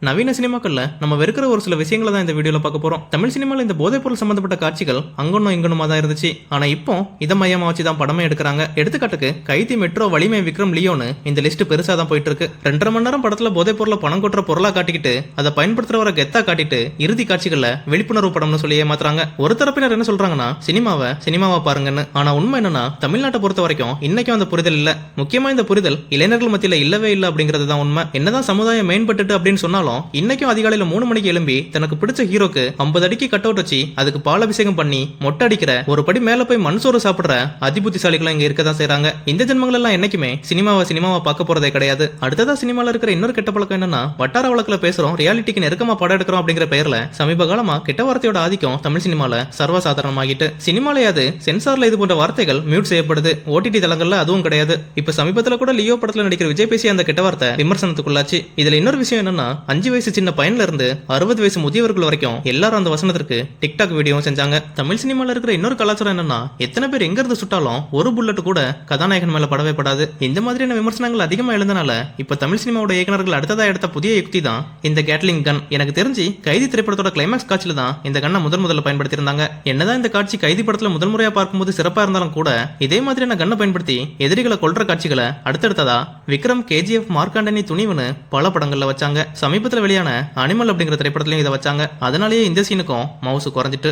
நவீன சினிமாக்கள்ல நம்ம வெறுக்கிற ஒரு சில விஷயங்களை தான் இந்த வீடியோல பார்க்க போறோம். தமிழ் சினிமால இந்த போதைப் பொருள் சம்பந்தப்பட்ட காட்சிகள் அங்கொன்னும் இங்கொன்னுமா தான் இருந்துச்சு. ஆனா இப்போ இதை மையமா வச்சு தான் படமே எடுக்கிறாங்க. எடுத்துக்காட்டுக்கு கைதி, மெட்ரோ, வலிமை, விக்ரம், லியோன்னு இந்த லிஸ்ட் பெருசா தான் போயிட்டு இருக்கு. 2.5 மணி நேரம் படத்துல போதைப் பொருளை பணம் கொட்டுற பொருளா காட்டிக்கிட்டு அதை பயன்படுத்துறவரை கெத்தா காட்டிட்டு இறுதி காட்சிகள்ல விழிப்புணர்வு படம்னு சொல்லி ஏமாத்துறாங்க. ஒரு தரப்பினர் என்ன சொல்றாங்கன்னா சினிமாவா பாருங்கன்னு. ஆனா உண்மை என்னன்னா தமிழ்நாட்டை பொறுத்த வரைக்கும் இன்னைக்கும் அந்த புரிதல் இல்ல. முக்கியமா இந்த புரிதல் இளைஞர்கள் மத்தியில இல்லவே இல்ல அப்படிங்கிறது தான் உண்மை. என்னதான் சமுதாயம் மேம்பட்டு அப்படின்னு சொன்னாலும் இன்னைக்கும் அதிகாலையில 3 மணிக்கு எழும்பி தனக்கு பிடிச்ச ஹீரோக்கு 50 அடிக்கு கட் அவுட் வச்சு அதுக்கு பாலாபிஷேகம் பண்ணி மொட்டை அடிக்கிற ஒரு படி மேல போய் மண்சோறு சாப்பிடுற அதிபுத்திசாலிகளும் இங்க இருக்கதான் செய்றாங்க. இந்த ஜென்மங்கள் எல்லாம் என்னைக்குமே சினிமாவா பார்க்க போறதே கிடையாது. அடுத்ததா சினிமால இருக்கிற இன்னொரு கெட்ட பழக்கம் என்னன்னா வட்டார வழக்குல பேசுறோம், ரியாலிட்டிக்கு நெருக்கமா படம் எடுக்கிறோம் அப்படிங்கிற பெயர்ல சமீப காலமா கெட்ட வார்த்தையோட ஆதிக்கம் தமிழ் சினிமால சர்வசாதாரணமாகிட்டு. சினிமாலயாவது சென்சார்ல இது போன்ற வார்த்தைகள் மியூட் செய்யப்படுது, ஓடிடி தளங்கள்ல அதுவும் கிடையாது. இப்ப சமீபத்துல கூட லியோ படத்துல நடிக்கிற விஜய் பேசிய அந்த கெட்ட வார்த்தை விமர்சனத்துக்குள்ளாச்சு. இதுல இன்னொரு விஷயம் என்னன்னா 5 வயசு சின்ன பையன்ல இருந்து 60 வயசு முதியவர்கள் வரைக்கும் எல்லாரும் அந்த வசனத்திற்கு டிக்டாக் வீடியோவும் செஞ்சாங்க. தமிழ் சினிமால இருக்கிற இன்னொரு கலாச்சாரம் என்னன்னா எத்தனை பேர் எங்க இருந்து சுட்டாலும் ஒரு புல்லட் கூட கதாநாயகன் மேல படவே படாது. இந்த மாதிரியான விமர்சனங்கள் அதிகமா எழுந்தனால இப்ப தமிழ் சினிமாவோட இயக்குநர்கள் அடுத்ததா எடுத்த புதிய யுக்தி தான் இந்த கேட்லிங் கன். எனக்கு தெரிஞ்சு கைதி திரைப்படத்தோட கிளைமாக்ஸ் காட்சியில தான் இந்த கண்ணை முதல்ல பயன்படுத்தி இருந்தாங்க. என்னதான் இந்த காட்சி கைதி படத்துல முதல் முறையா பார்க்கும்போது சிறப்பா இருந்தாலும் கூட இதே மாதிரியான கண்ணை பயன்படுத்தி எதிரிகளை கொல்ற காட்சிகளை அடுத்தடுத்ததா விக்ரம், KGF, மார்க்காண்டனி, துணிவுன்னு பல படங்கள்ல வச்சாங்க. சமீபத்தில் வெளியான அனிமல் அப்படிங்கிற திரைப்படத்திலையும் இதை வச்சாங்க. அதனாலேயே இந்த சீனுக்கும் மவுசு குறைஞ்சிட்டு